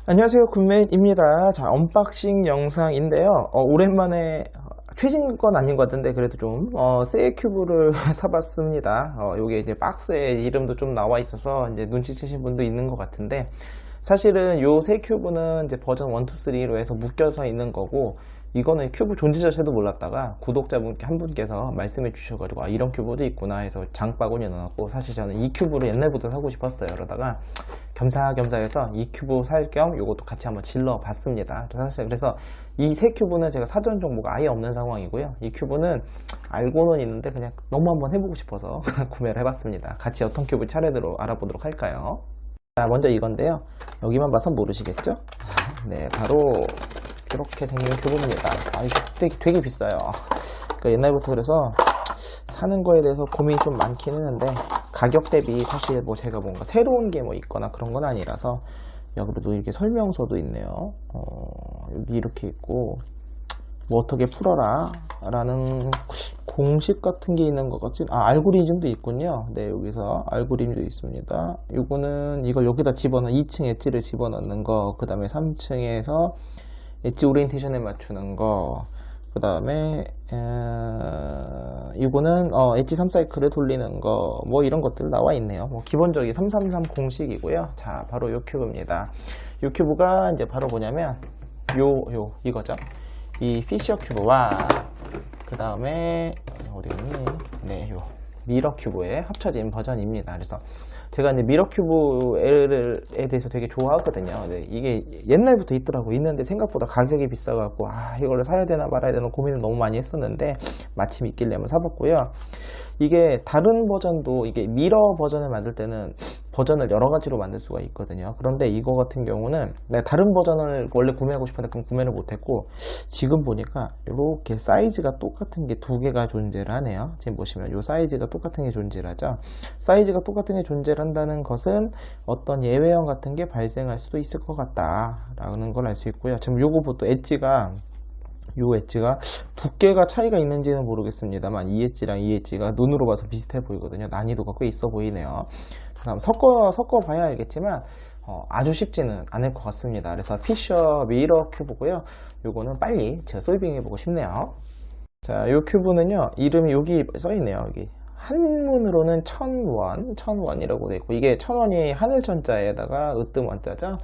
안녕하세요, 굿맨입니다. 자, 언박싱 영상인데요. 오랜만에 최신 건 아닌 것 같은데 그래도 좀 세이큐브를 사봤습니다. 요게 이제 박스에 이름도 좀 나와 있어서 이제 눈치채신 분도 있는 것 같은데, 사실은 요 세이큐브는 이제 버전 1, 2, 3로 해서 묶여서 있는 거고, 이거는 큐브 존재 자체도 몰랐다가 구독자분 한 분께서 말씀해 주셔가지고 아, 이런 큐브도 있구나 해서 장바구니에 넣어놨고, 사실 저는 이 큐브를 옛날부터 사고 싶었어요. 그러다가 겸사겸사 해서 이 큐브 살 겸 요것도 같이 한번 질러 봤습니다. 사실 그래서 이 세 큐브는 제가 사전 정보가 아예 없는 상황이고요. 이 큐브는 알고는 있는데 그냥 너무 한번 해보고 싶어서 구매를 해봤습니다. 같이 어떤 큐브 차례대로 알아보도록 할까요? 자, 먼저 이건데요. 여기만 봐서 모르시겠죠? 네, 바로 이렇게 생긴 큐브입니다. 이거 되게 비싸요. 그러니까 옛날부터 그래서 사는 거에 대해서 고민이 좀 많긴 했는데, 가격 대비 사실 뭐 제가 뭔가 새로운 게 뭐 있거나 그런 건 아니라서. 여기도 이렇게 설명서도 있네요. 여기 이렇게 있고, 뭐 어떻게 풀어라 라는 공식 같은 게 있는 것 같지? 알고리즘도 있군요. 네, 여기서 알고리즘도 있습니다. 요거는 이걸 여기다 집어넣어 2층 엣지를 집어넣는 거, 그 다음에 3층에서 엣지 오리엔테이션에 맞추는 거, 그 다음에 이거는 엣지 3사이클을 돌리는 거, 뭐 이런 것들 나와 있네요. 뭐 기본적인 333 공식이고요. 자, 바로 요 큐브입니다. 요 큐브가 이제 바로 뭐냐면 이거죠. 이 피셔 큐브와 그 다음에 어디 갔니? 네, 요 미러 큐브의 합쳐진 버전입니다. 그래서 제가 이제 미러 큐브에 대해서 되게 좋아하거든요. 근데 이게 옛날부터 있더라고. 있는데 생각보다 가격이 비싸갖고 이거를 사야 되나 말아야 되나 고민을 너무 많이 했었는데, 마침 있길래 한번 사봤고요. 이게 다른 버전도, 이게 미러 버전을 만들 때는 버전을 여러 가지로 만들 수가 있거든요. 그런데 이거 같은 경우는 내가 다른 버전을 원래 구매하고 싶었는데 그럼 구매를 못했고, 지금 보니까 이렇게 사이즈가 똑같은 게 두 개가 존재를 하네요. 지금 보시면 이 사이즈가 똑같은 게 존재를 하죠. 사이즈가 똑같은 게 존재를 한다는 것은 어떤 예외형 같은 게 발생할 수도 있을 것 같다라는 걸 알 수 있고요. 지금 요거 또 엣지가, 요 엣지가 두께가 차이가 있는지는 모르겠습니다만, 이 엣지랑 이 엣지가 눈으로 봐서 비슷해 보이거든요. 난이도가 꽤 있어 보이네요. 그럼 섞어 봐야 알겠지만 아주 쉽지는 않을 것 같습니다. 그래서 피셔 미러 큐브고요. 요거는 빨리 제가 솔빙 해보고 싶네요. 자, 요 큐브는요, 이름이 여기 써 있네요. 여기 한문으로는 1000원이라고 돼 있고, 이게 1000원이 하늘천자에다가 으뜸 원자죠.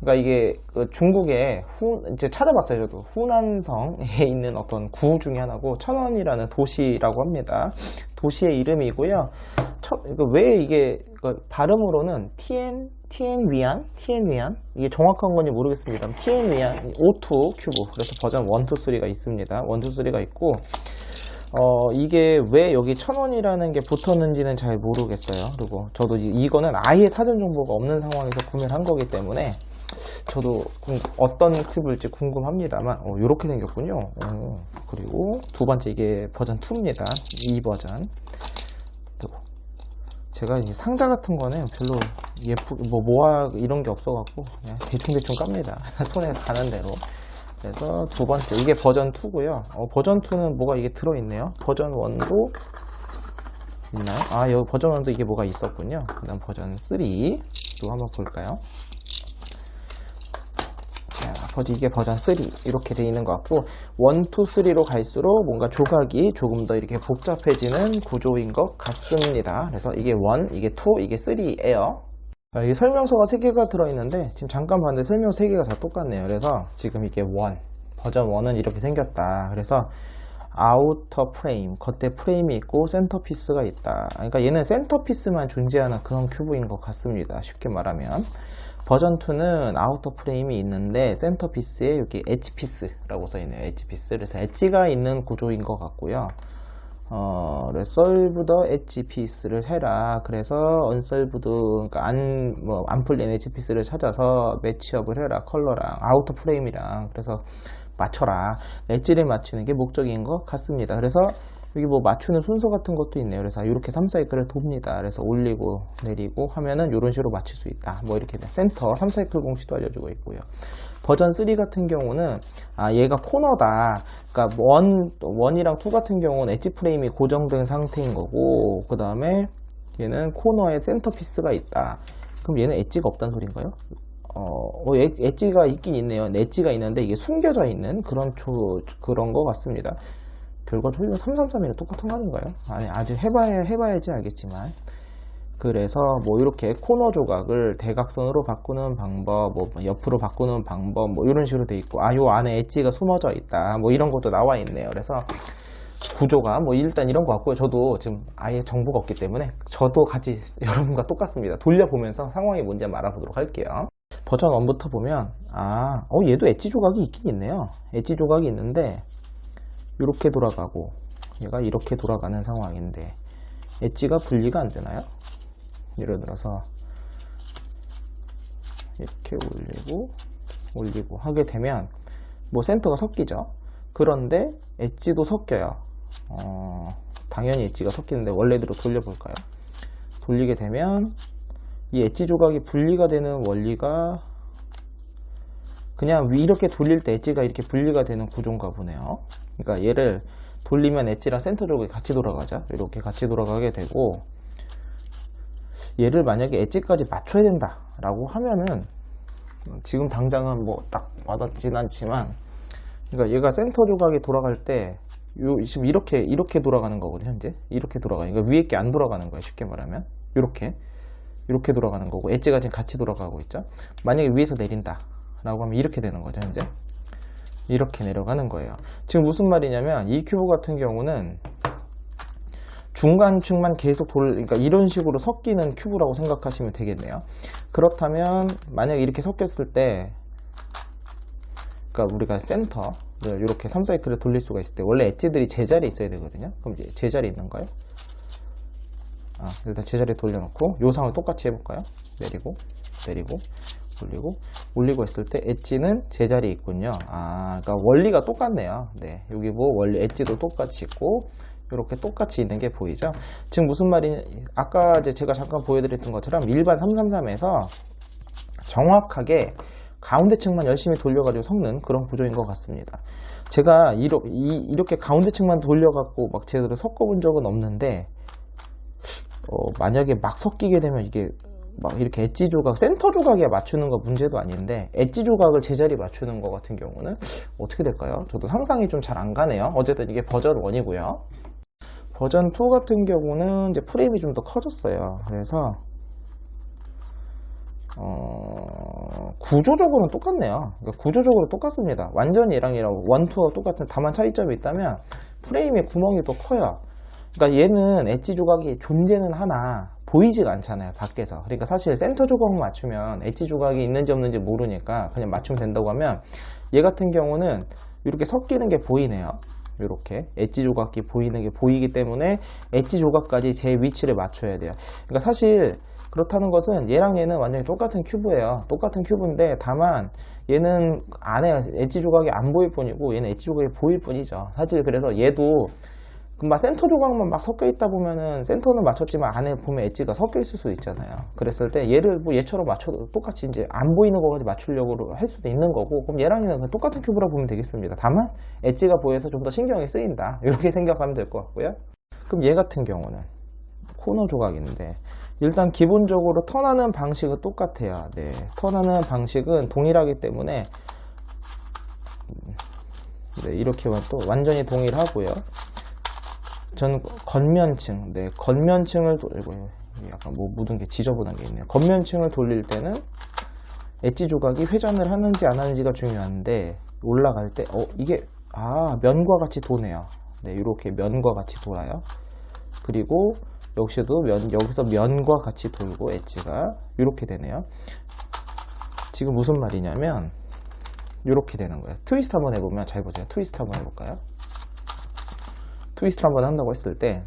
그러니까 이게 중국의 이제 찾아봤어요. 저도 후난성에 있는 어떤 구 중에 하나고, 천원이라는 도시라고 합니다. 도시의 이름이고요. 왜 이게 발음으로는 티엔위안 이게 정확한 건지 모르겠습니다. 티엔위안 O2 큐브, 그래서 버전 1, 2, 3가 있습니다. 1, 2, 3가 있고, 이게 왜 여기 1000원이라는 게 붙었는지는 잘 모르겠어요. 그리고 저도 이거는 아예 사전 정보가 없는 상황에서 구매를 한 거기 때문에 저도 어떤 큐브일지 궁금합니다만, 이렇게 생겼군요. 그리고 두 번째, 이게 버전 2입니다. 이 버전. 제가 이 상자 같은 거는 별로 예쁘게 모아 이런 게 없어갖고 그냥 대충 깝니다. 손에 가는 대로. 그래서 두 번째, 이게 버전 2고요. 버전 2는 뭐가 이게 들어있네요. 버전 1도 있나요? 여기 버전 1도 이게 뭐가 있었군요. 그 다음 버전 3도 한번 볼까요? 이게 버전 3 이렇게 되어 있는 것 같고, 1, 2, 3로 갈수록 뭔가 조각이 조금 더 이렇게 복잡해지는 구조인 것 같습니다. 그래서 이게 1, 이게 2, 이게 3예요. 이게 설명서가 3개가 들어있는데, 지금 잠깐 봤는데 설명서 3개가 다 똑같네요. 그래서 지금 이게 버전 1은 이렇게 생겼다. 그래서 아우터 프레임, 겉에 프레임이 있고 센터피스가 있다. 그러니까 얘는 센터피스만 존재하는 그런 큐브인 것 같습니다. 쉽게 말하면. 버전 2는 아우터 프레임이 있는데 센터피스에 여기 엣지피스라고 써있네요. 엣지피스. 그래서 엣지가 있는 구조인 것 같고요. solve the 엣지피스를 해라. 그래서 unsolved, 그러니까 안 풀린 엣지피스를 찾아서 매치업을 해라. 컬러랑 아우터 프레임이랑. 그래서 맞춰라. 엣지를 맞추는 게 목적인 것 같습니다. 그래서 여기 뭐 맞추는 순서 같은 것도 있네요. 그래서 이렇게 3사이클을 돕니다. 그래서 올리고 내리고 하면은 이런 식으로 맞출 수 있다. 뭐 이렇게 센터 3사이클 공식도 알려주고 있고요. 버전 3 같은 경우는 얘가 코너다. 그러니까 1이랑 2 같은 경우는 엣지 프레임이 고정된 상태인 거고, 그 다음에 얘는 코너에 센터피스가 있다. 그럼 얘는 엣지가 없다는 소린가요? 엣지가 있긴 있네요. 엣지가 있는데 이게 숨겨져 있는 그런 것 같습니다. 결과적으로 333이랑 똑같은 거 아닌가요? 아니, 아직 해봐야지 알겠지만. 그래서 뭐 이렇게 코너 조각을 대각선으로 바꾸는 방법, 뭐 옆으로 바꾸는 방법, 뭐 이런 식으로 돼 있고, 요 안에 엣지가 숨어져 있다, 뭐 이런 것도 나와 있네요. 그래서 구조가 뭐 일단 이런 것 같고요. 저도 지금 아예 정보가 없기 때문에 저도 같이 여러분과 똑같습니다. 돌려보면서 상황이 뭔지 한번 알아보도록 할게요. 버전 1부터 보면 얘도 엣지 조각이 있긴 있네요. 엣지 조각이 있는데 이렇게 돌아가고 얘가 이렇게 돌아가는 상황인데 엣지가 분리가 안 되나요? 예를 들어서 이렇게 올리고 하게 되면 뭐 센터가 섞이죠. 그런데 엣지도 섞여요. 당연히 엣지가 섞이는데 원래대로 돌려볼까요? 돌리게 되면 이 엣지 조각이 분리가 되는 원리가 그냥 이렇게 돌릴 때 엣지가 이렇게 분리가 되는 구조인가 보네요. 그러니까 얘를 돌리면 엣지랑 센터 조각이 같이 돌아가죠. 이렇게 같이 돌아가게 되고, 얘를 만약에 엣지까지 맞춰야 된다 라고 하면은 지금 당장은 뭐 딱 와닿진 않지만, 그러니까 얘가 센터 조각이 돌아갈 때 지금 이렇게 돌아가는 거거든요. 현재 이렇게 돌아가요. 그러니까 위에 게 안 돌아가는 거예요. 쉽게 말하면 이렇게 돌아가는 거고, 엣지가 지금 같이 돌아가고 있죠. 만약에 위에서 내린다 라고 하면 이렇게 되는 거죠. 현재 이렇게 내려가는 거예요. 지금 무슨 말이냐면 이 큐브 같은 경우는 중간층만 계속 그러니까 이런 식으로 섞이는 큐브라고 생각하시면 되겠네요. 그렇다면 만약에 이렇게 섞였을 때, 그러니까 우리가 센터를 이렇게 3사이클을 돌릴 수가 있을 때 원래 엣지들이 제자리에 있어야 되거든요. 그럼 이제 제자리에 있는가요? 일단 제자리에 돌려놓고 요 상황을 똑같이 해볼까요? 내리고 올리고 했을 때 엣지는 제자리에 있군요. 그러니까 원리가 똑같네요. 네, 여기 뭐 원리 엣지도 똑같이 있고 이렇게 똑같이 있는 게 보이죠? 지금 무슨 아까 제가 잠깐 보여드렸던 것처럼 일반 333에서 정확하게 가운데 층만 열심히 돌려가지고 섞는 그런 구조인 것 같습니다. 제가 이렇게 가운데 층만 돌려갖고 막 제대로 섞어본 적은 없는데, 만약에 막 섞이게 되면 이게 막 이렇게 엣지 조각, 센터 조각에 맞추는 거 문제도 아닌데 엣지 조각을 제자리 맞추는 거 같은 경우는 어떻게 될까요? 저도 상상이 좀 잘 안 가네요. 어쨌든 이게 버전 1이고요. 버전 2 같은 경우는 이제 프레임이 좀 더 커졌어요. 그래서 구조적으로는 똑같네요. 그러니까 구조적으로 똑같습니다. 완전히 얘랑 1, 2와 똑같은, 다만 차이점이 있다면 프레임에 구멍이 더 커요. 그러니까 얘는 엣지 조각이 존재는 하나 보이지가 않잖아요, 밖에서. 그러니까 사실 센터 조각만 맞추면 엣지 조각이 있는지 없는지 모르니까 그냥 맞추면 된다고 하면, 얘 같은 경우는 이렇게 섞이는 게 보이네요. 이렇게 엣지 조각이 보이는 게 보이기 때문에 엣지 조각까지 제 위치를 맞춰야 돼요. 그러니까 사실 그렇다는 것은 얘랑 얘는 완전히 똑같은 큐브예요. 똑같은 큐브인데 다만 얘는 안에 엣지 조각이 안 보일 뿐이고 얘는 엣지 조각이 보일 뿐이죠. 사실 그래서 얘도 막 센터 조각만 막 섞여 있다 보면은 센터는 맞췄지만 안에 보면 엣지가 섞여 있을 수도 있잖아요. 그랬을 때 얘를 뭐 얘처럼 맞춰도 똑같이 이제 안 보이는 거까지 맞추려고 할 수도 있는 거고, 그럼 얘랑 얘는 그냥 똑같은 큐브라 보면 되겠습니다. 다만 엣지가 보여서 좀 더 신경이 쓰인다, 이렇게 생각하면 될 것 같고요. 그럼 얘 같은 경우는 코너 조각인데 일단 기본적으로 턴하는 방식은 똑같아요. 네, 턴하는 방식은 동일하기 때문에 이렇게만 또 완전히 동일하고요. 전 겉면층, 겉면층을 이거 약간 뭐 묻은 게 지저분한 게 있네요. 겉면층을 돌릴 때는 엣지 조각이 회전을 하는지 안 하는지가 중요한데, 올라갈 때 이게 면과 같이 도네요. 네, 이렇게 면과 같이 돌아요. 그리고 역시도 여기서 면과 같이 돌고 엣지가 이렇게 되네요. 지금 무슨 말이냐면 이렇게 되는 거예요. 트위스트 한번 해보면, 잘 보세요. 트위스트 한번 해볼까요? 트위스트 한번 한다고 했을 때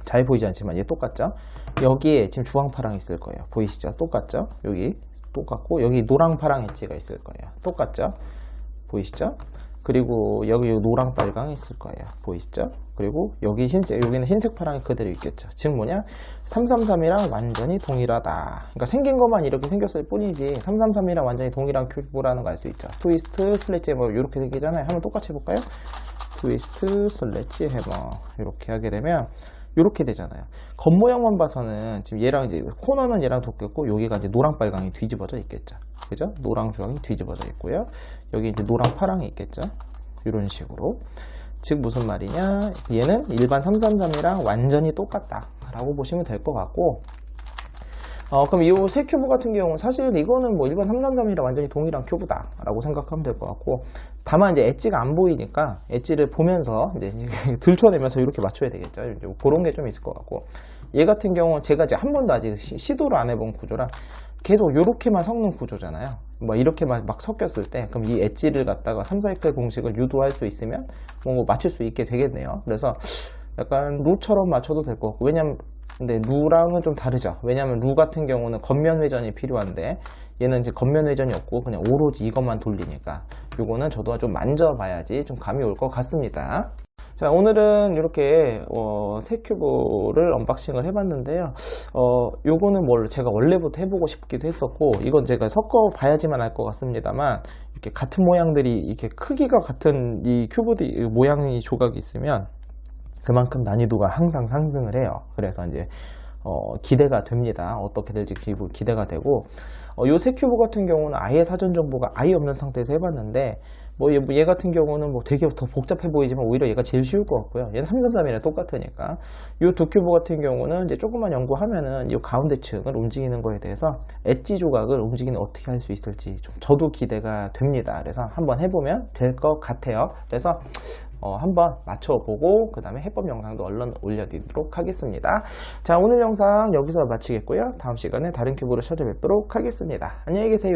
잘 보이지 않지만 얘 똑같죠? 여기에 지금 주황파랑 있을 거예요. 보이시죠? 똑같죠? 여기 똑같고 여기 노랑파랑 엣지가 있을 거예요. 똑같죠? 보이시죠? 그리고 여기 노랑 빨강 있을 거예요. 보이시죠? 그리고 여기 여기는 흰색 파랑이 그대로 있겠죠. 즉 뭐냐? 333이랑 완전히 동일하다. 그러니까 생긴 것만 이렇게 생겼을 뿐이지 333이랑 완전히 동일한 큐브라는 걸 알 수 있죠. 트위스트, 슬래지 해머 이렇게 생기잖아요. 한번 똑같이 해볼까요? 트위스트, 슬래지 해머 이렇게 하게 되면 이렇게 되잖아요. 겉모양만 봐서는 지금 얘랑 이제 코너는 얘랑 똑같고 여기가 이제 노랑 빨강이 뒤집어져 있겠죠. 그죠? 노랑 주황이 뒤집어져 있고요. 여기 이제 노랑 파랑이 있겠죠. 이런 식으로. 즉 무슨 말이냐? 얘는 일반 333이랑 완전히 똑같다 라고 보시면 될 것 같고, 그럼 이 세 큐브 같은 경우는 사실 이거는 뭐 일반 333이랑 완전히 동일한 큐브다 라고 생각하면 될 것 같고, 다만 이제 엣지가 안 보이니까 엣지를 보면서 이제 들춰내면서 이렇게 맞춰야 되겠죠. 이제 그런 게 좀 있을 것 같고, 얘 같은 경우는 제가 이제 한 번도 아직 시도를 안 해본 구조라 계속 이렇게만 섞는 구조잖아요. 뭐 이렇게만 막 섞였을 때 그럼 이 엣지를 갖다가 3사이클 공식을 유도할 수 있으면 뭐 맞출 수 있게 되겠네요. 그래서 약간 루처럼 맞춰도 될 것 같고, 왜냐면 근데 루랑은 좀 다르죠. 왜냐면 루 같은 경우는 겉면 회전이 필요한데 얘는 이제 겉면 회전이 없고 그냥 오로지 이것만 돌리니까 요거는 저도 좀 만져봐야지 좀 감이 올 것 같습니다. 자, 오늘은 이렇게 새 큐브를 언박싱을 해봤는데요. 요거는 뭘 제가 원래부터 해보고 싶기도 했었고, 이건 제가 섞어 봐야지만 알 것 같습니다만, 이렇게 같은 모양들이 이렇게 크기가 같은 이 큐브 모양이 조각이 있으면 그만큼 난이도가 항상 상승을 해요. 그래서 이제 기대가 됩니다. 어떻게 될지 기대가 되고, 요 새 큐브 같은 경우는 아예 사전 정보가 아예 없는 상태에서 해봤는데, 뭐 얘 같은 경우는 뭐 되게 더 복잡해 보이지만 오히려 얘가 제일 쉬울 것 같고요. 얘는 333이랑 똑같으니까. 요 두 큐브 같은 경우는 이제 조금만 연구하면은 이 가운데 층을 움직이는 거에 대해서 엣지 조각을 움직이는 어떻게 할 수 있을지 좀 저도 기대가 됩니다. 그래서 한번 해보면 될 것 같아요. 그래서 한번 맞춰보고 그 다음에 해법 영상도 얼른 올려드리도록 하겠습니다. 자, 오늘 영상 여기서 마치겠고요. 다음 시간에 다른 큐브로 찾아뵙도록 하겠습니다. 안녕히 계세요.